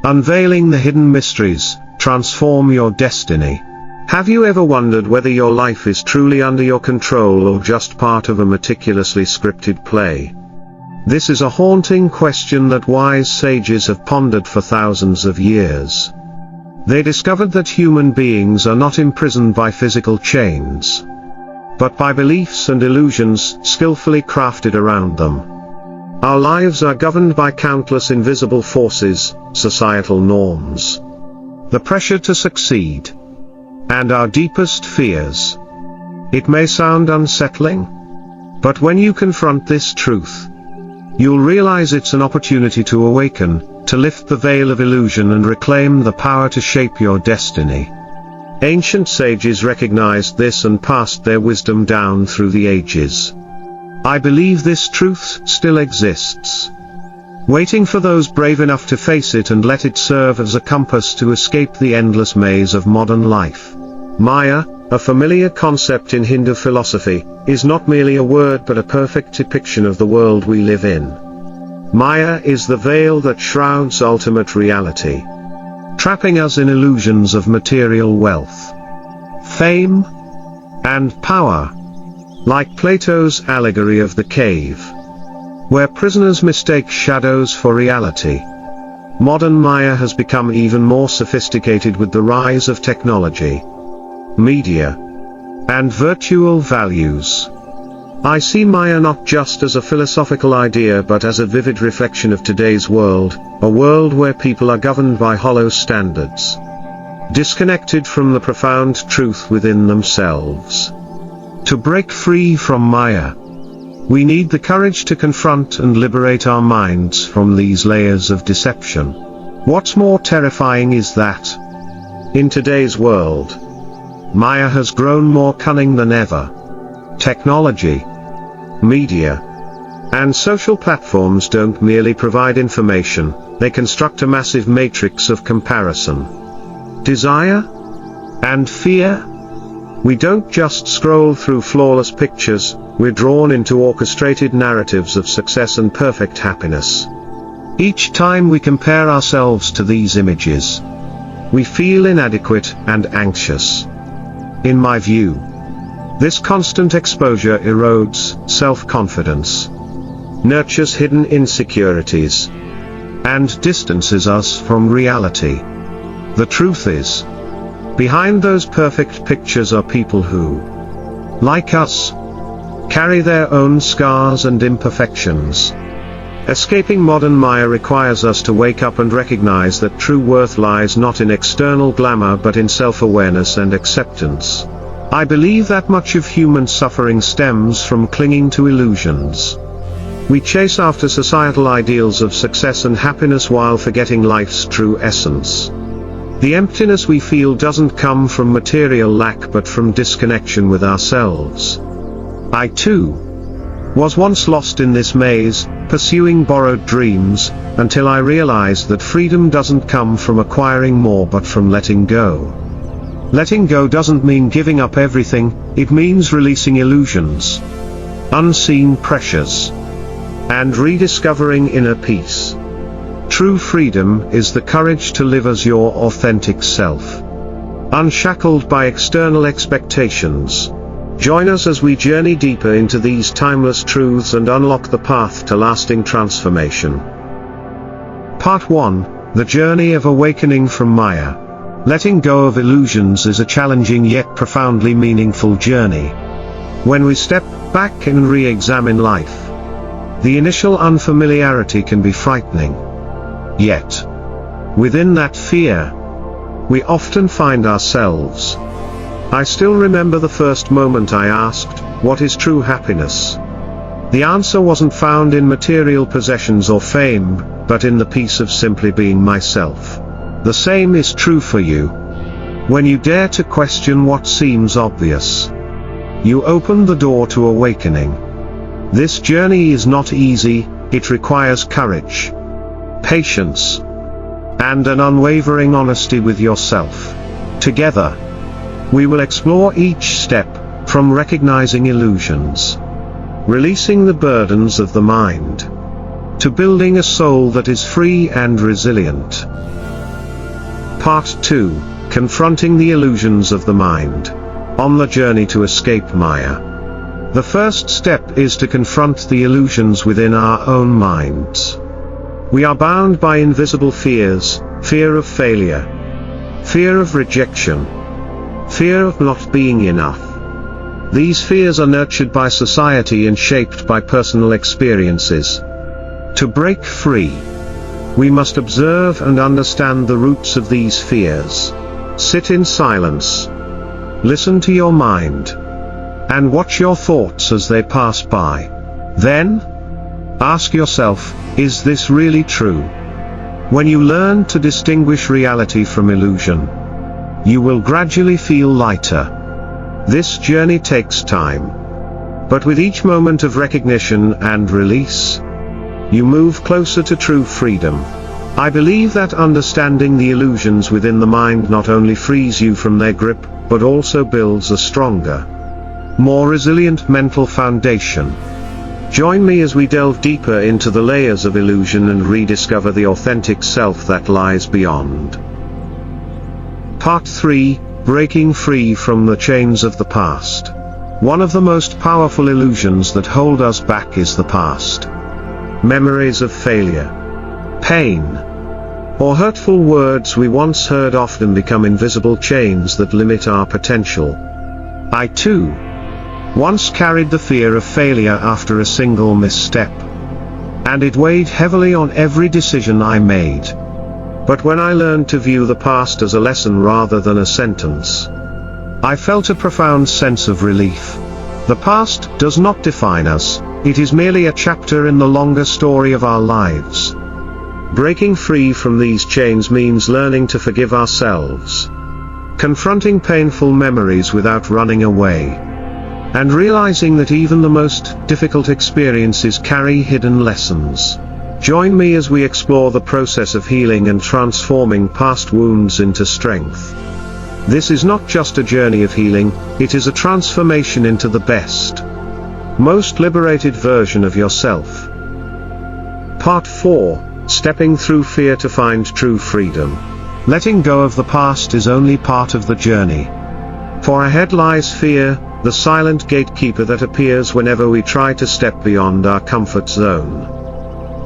Unveiling the hidden mysteries, transform your destiny. Have you ever wondered whether your life is truly under your control or just part of a meticulously scripted play? This is a haunting question that wise sages have pondered for thousands of years. They discovered that human beings are not imprisoned by physical chains, but by beliefs and illusions skillfully crafted around them. Our lives are governed by countless invisible forces, societal norms, the pressure to succeed, and our deepest fears. It may sound unsettling, but when you confront this truth, you'll realize it's an opportunity to awaken, to lift the veil of illusion and reclaim the power to shape your destiny. Ancient sages recognized this and passed their wisdom down through the ages. I believe this truth still exists, waiting for those brave enough to face it and let it serve as a compass to escape the endless maze of modern life. Maya, a familiar concept in Hindu philosophy, is not merely a word but a perfect depiction of the world we live in. Maya is the veil that shrouds ultimate reality, trapping us in illusions of material wealth, fame, and power. Like Plato's allegory of the cave, where prisoners mistake shadows for reality. Modern Maya has become even more sophisticated with the rise of technology, media, and virtual values. I see Maya not just as a philosophical idea but as a vivid reflection of today's world, a world where people are governed by hollow standards, disconnected from the profound truth within themselves. To break free from Maya, we need the courage to confront and liberate our minds from these layers of deception. What's more terrifying is that, in today's world, Maya has grown more cunning than ever. Technology, media, and social platforms don't merely provide information, they construct a massive matrix of comparison, desire, and fear. We don't just scroll through flawless pictures, we're drawn into orchestrated narratives of success and perfect happiness. Each time we compare ourselves to these images, we feel inadequate and anxious. In my view, this constant exposure erodes self-confidence, nurtures hidden insecurities, and distances us from reality. The truth is, behind those perfect pictures are people who, like us, carry their own scars and imperfections. Escaping modern Maya requires us to wake up and recognize that true worth lies not in external glamour but in self-awareness and acceptance. I believe that much of human suffering stems from clinging to illusions. We chase after societal ideals of success and happiness while forgetting life's true essence. The emptiness we feel doesn't come from material lack but from disconnection with ourselves. I too was once lost in this maze, pursuing borrowed dreams, until I realized that freedom doesn't come from acquiring more but from letting go. Letting go doesn't mean giving up everything, it means releasing illusions, unseen pressures, and rediscovering inner peace. True freedom is the courage to live as your authentic self, unshackled by external expectations. Join us as we journey deeper into these timeless truths and unlock the path to lasting transformation. Part 1: The Journey of Awakening from Maya. Letting go of illusions is a challenging yet profoundly meaningful journey. When we step back and re-examine life, the initial unfamiliarity can be frightening. Yet, within that fear, we often find ourselves. I still remember the first moment I asked, "What is true happiness?" The answer wasn't found in material possessions or fame, but in the peace of simply being myself. The same is true for you. When you dare to question what seems obvious, you open the door to awakening. This journey is not easy, it requires courage, patience, and an unwavering honesty with yourself. Together, we will explore each step, from recognizing illusions, releasing the burdens of the mind, to building a soul that is free and resilient. Part 2. Confronting the illusions of the mind. On the journey to escape Maya. The first step is to confront the illusions within our own minds. We are bound by invisible fears: fear of failure, fear of rejection, fear of not being enough. These fears are nurtured by society and shaped by personal experiences. To break free, we must observe and understand the roots of these fears. Sit in silence. Listen to your mind. And watch your thoughts as they pass by. Then, ask yourself, is this really true? When you learn to distinguish reality from illusion, you will gradually feel lighter. This journey takes time. But with each moment of recognition and release, you move closer to true freedom. I believe that understanding the illusions within the mind not only frees you from their grip, but also builds a stronger, more resilient mental foundation. Join me as we delve deeper into the layers of illusion and rediscover the authentic self that lies beyond. Part 3. Breaking free from the chains of the past. One of the most powerful illusions that hold us back is the past. Memories of failure, pain, or hurtful words we once heard often become invisible chains that limit our potential. I too once carried the fear of failure after a single misstep, and it weighed heavily on every decision I made. But when I learned to view the past as a lesson rather than a sentence, I felt a profound sense of relief. The past does not define us, it is merely a chapter in the longer story of our lives. Breaking free from these chains means learning to forgive ourselves, confronting painful memories without running away, and realizing that even the most difficult experiences carry hidden lessons. Join me as we explore the process of healing and transforming past wounds into strength. This is not just a journey of healing, it is a transformation into the best, most liberated version of yourself. Part 4. Stepping through fear to find true freedom. Letting go of the past is only part of the journey. For ahead lies fear, the silent gatekeeper that appears whenever we try to step beyond our comfort zone.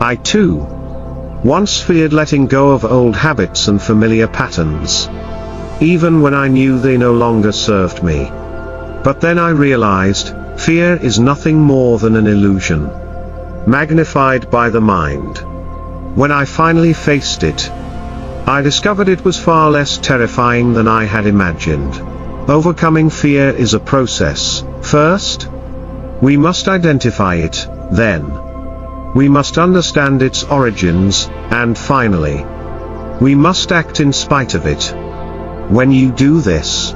I too once feared letting go of old habits and familiar patterns, even when I knew they no longer served me. But then I realized, fear is nothing more than an illusion, magnified by the mind. When I finally faced it, I discovered it was far less terrifying than I had imagined. Overcoming fear is a process. First, we must identify it, then, we must understand its origins, and finally, we must act in spite of it. When you do this,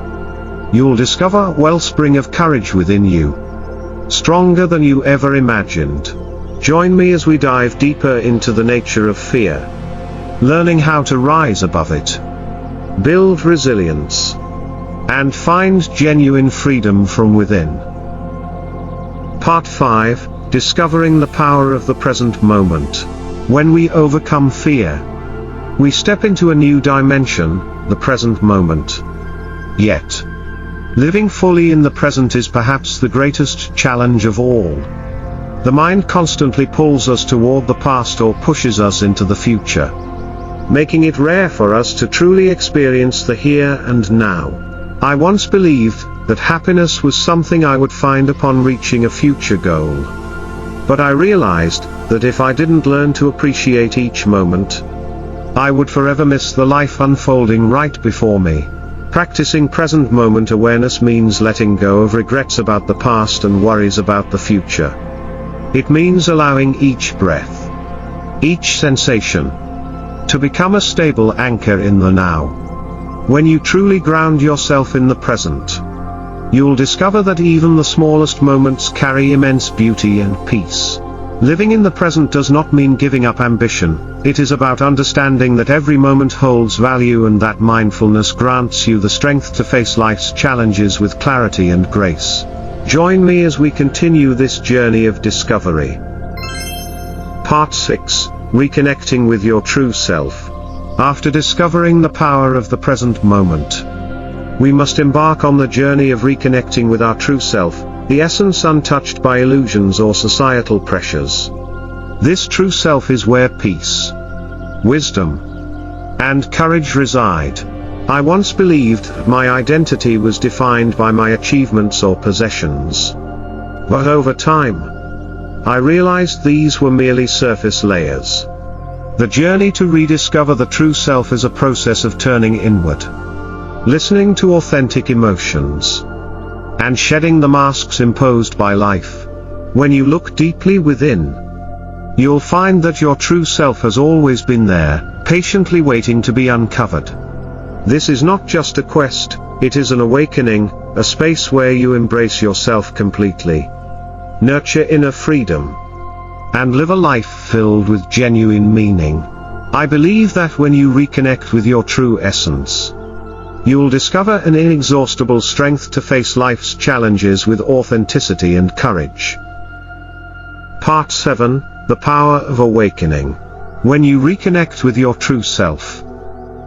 you'll discover a wellspring of courage within you, stronger than you ever imagined. Join me as we dive deeper into the nature of fear, learning how to rise above it, build resilience, and find genuine freedom from within. Part 5. Discovering the power of the present moment. When we overcome fear, we step into a new dimension, the present moment. Yet, living fully in the present is perhaps the greatest challenge of all. The mind constantly pulls us toward the past or pushes us into the future, making it rare for us to truly experience the here and now. I once believed that happiness was something I would find upon reaching a future goal. But I realized that if I didn't learn to appreciate each moment, I would forever miss the life unfolding right before me. Practicing present moment awareness means letting go of regrets about the past and worries about the future. It means allowing each breath, each sensation, to become a stable anchor in the now. When you truly ground yourself in the present, you'll discover that even the smallest moments carry immense beauty and peace. Living in the present does not mean giving up ambition, it is about understanding that every moment holds value and that mindfulness grants you the strength to face life's challenges with clarity and grace. Join me as we continue this journey of discovery. Part 6, Reconnecting with your true self. After discovering the power of the present moment, we must embark on the journey of reconnecting with our true self, the essence untouched by illusions or societal pressures. This true self is where peace, wisdom, and courage reside. I once believed that my identity was defined by my achievements or possessions. But over time, I realized these were merely surface layers. The journey to rediscover the true self is a process of turning inward, listening to authentic emotions, and shedding the masks imposed by life. When you look deeply within, you'll find that your true self has always been there, patiently waiting to be uncovered. This is not just a quest, it is an awakening, a space where you embrace yourself completely, nurture inner freedom, and live a life filled with genuine meaning. I believe that when you reconnect with your true essence, you'll discover an inexhaustible strength to face life's challenges with authenticity and courage. Part 7, The Power of Awakening. When you reconnect with your true self,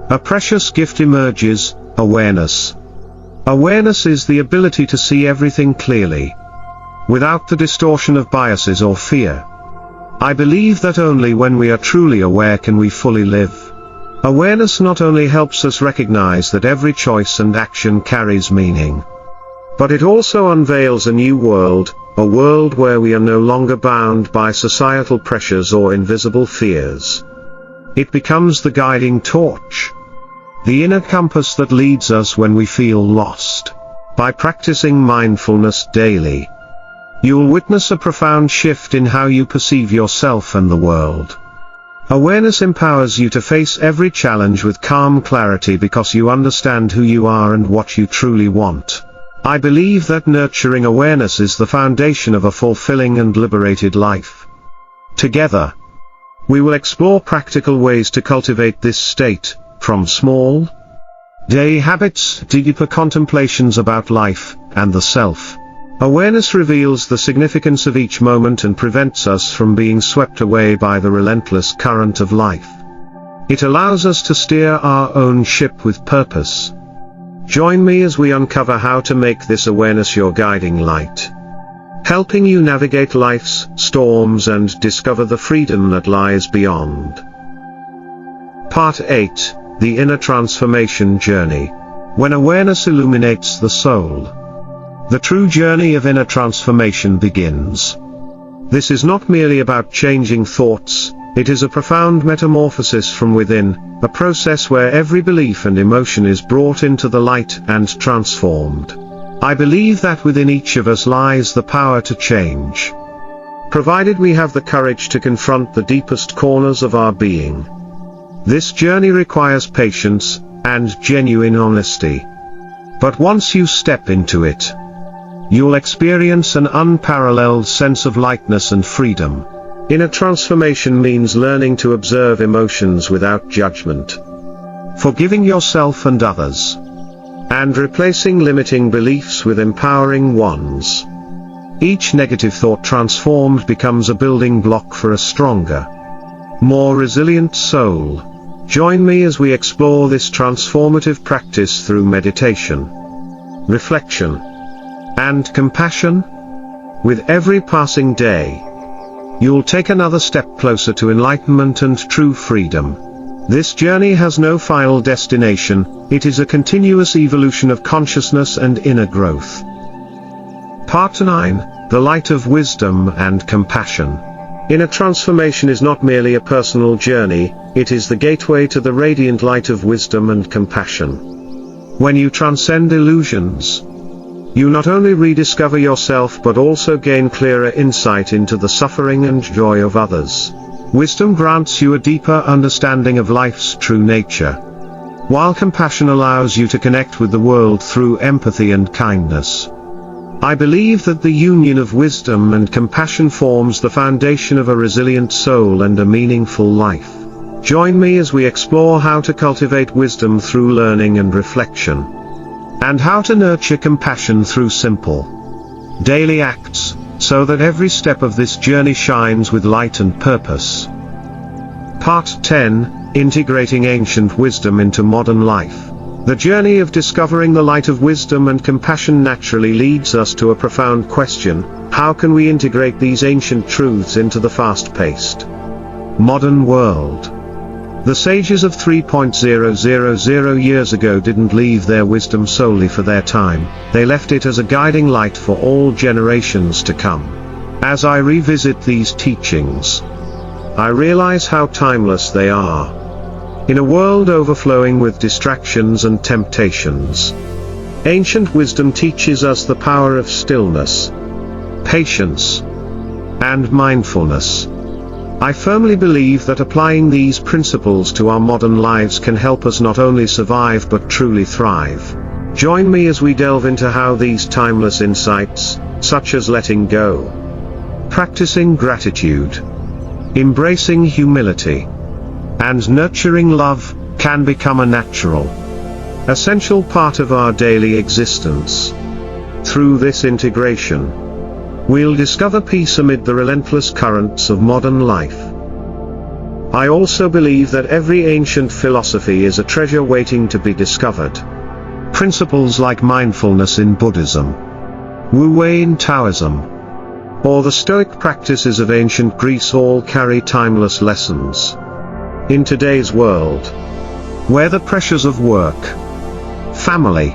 a precious gift emerges: awareness. Awareness is the ability to see everything clearly, without the distortion of biases or fear. I believe that only when we are truly aware can we fully live. Awareness not only helps us recognize that every choice and action carries meaning, but it also unveils a new world, a world where we are no longer bound by societal pressures or invisible fears. It becomes the guiding torch, the inner compass that leads us when we feel lost. By practicing mindfulness daily, you'll witness a profound shift in how you perceive yourself and the world. Awareness empowers you to face every challenge with calm clarity because you understand who you are and what you truly want. I believe that nurturing awareness is the foundation of a fulfilling and liberated life. Together, we will explore practical ways to cultivate this state, from small, daily habits to deeper contemplations about life and the self. Awareness reveals the significance of each moment and prevents us from being swept away by the relentless current of life. It allows us to steer our own ship with purpose. Join me as we uncover how to make this awareness your guiding light, helping you navigate life's storms and discover the freedom that lies beyond. Part 8, The Inner Transformation Journey. When awareness illuminates the soul, the true journey of inner transformation begins. This is not merely about changing thoughts, it is a profound metamorphosis from within, a process where every belief and emotion is brought into the light and transformed. I believe that within each of us lies the power to change, provided we have the courage to confront the deepest corners of our being. This journey requires patience and genuine honesty. But once you step into it, you'll experience an unparalleled sense of lightness and freedom. Inner transformation means learning to observe emotions without judgment, forgiving yourself and others, and replacing limiting beliefs with empowering ones. Each negative thought transformed becomes a building block for a stronger, more resilient soul. Join me as we explore this transformative practice through meditation, reflection, and compassion. With every passing day, you'll take another step closer to enlightenment and true freedom. This journey has no final destination, it is a continuous evolution of consciousness and inner growth. Part 9, The Light of Wisdom and Compassion. Inner transformation is not merely a personal journey, it is the gateway to the radiant light of wisdom and compassion. When you transcend illusions, you not only rediscover yourself but also gain clearer insight into the suffering and joy of others. Wisdom grants you a deeper understanding of life's true nature, while compassion allows you to connect with the world through empathy and kindness. I believe that the union of wisdom and compassion forms the foundation of a resilient soul and a meaningful life. Join me as we explore how to cultivate wisdom through learning and reflection, and how to nurture compassion through simple, daily acts. so that every step of this journey shines with light and purpose. Part 10, Integrating Ancient Wisdom into Modern Life. The journey of discovering the light of wisdom and compassion naturally leads us to a profound question: how can we integrate these ancient truths into the fast-paced modern world? The sages of 3,000 years ago didn't leave their wisdom solely for their time, they left it as a guiding light for all generations to come. As I revisit these teachings, I realize how timeless they are. In a world overflowing with distractions and temptations, ancient wisdom teaches us the power of stillness, patience, and mindfulness. I firmly believe that applying these principles to our modern lives can help us not only survive but truly thrive. Join me as we delve into how these timeless insights, such as letting go, practicing gratitude, embracing humility, and nurturing love, can become a natural, essential part of our daily existence. Through this integration, we'll discover peace amid the relentless currents of modern life. I also believe that every ancient philosophy is a treasure waiting to be discovered. Principles like mindfulness in Buddhism, Wu-Wei in Taoism, or the Stoic practices of ancient Greece all carry timeless lessons. In today's world, where the pressures of work, family,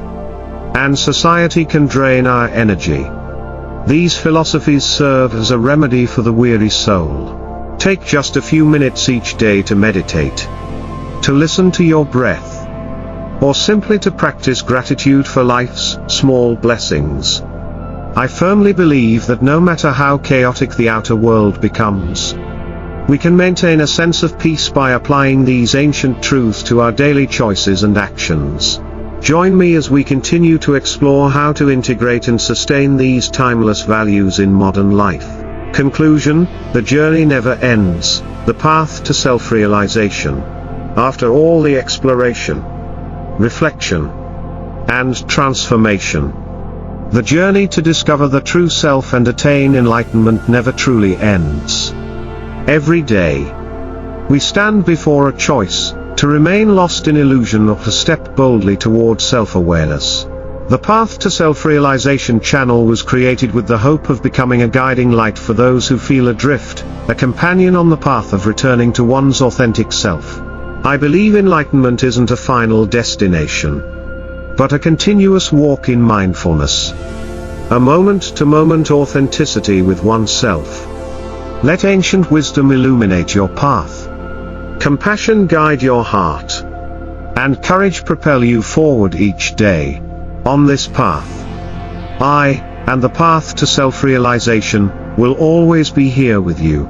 and society can drain our energy, these philosophies serve as a remedy for the weary soul. Take just a few minutes each day to meditate, to listen to your breath, or simply to practice gratitude for life's small blessings. I firmly believe that no matter how chaotic the outer world becomes, we can maintain a sense of peace by applying these ancient truths to our daily choices and actions. Join me as we continue to explore how to integrate and sustain these timeless values in modern life. Conclusion: the journey never ends, the path to self-realization. After all the exploration, reflection, and transformation, the journey to discover the true self and attain enlightenment never truly ends. Every day, we stand before a choice: to remain lost in illusion or to step boldly toward self-awareness. The Path to Self-Realization channel was created with the hope of becoming a guiding light for those who feel adrift, a companion on the path of returning to one's authentic self. I believe enlightenment isn't a final destination, but a continuous walk in mindfulness, a moment-to-moment authenticity with oneself. Let ancient wisdom illuminate your path, compassion guide your heart, and courage propel you forward each day. On this path, I, and the path to self-realization, will always be here with you.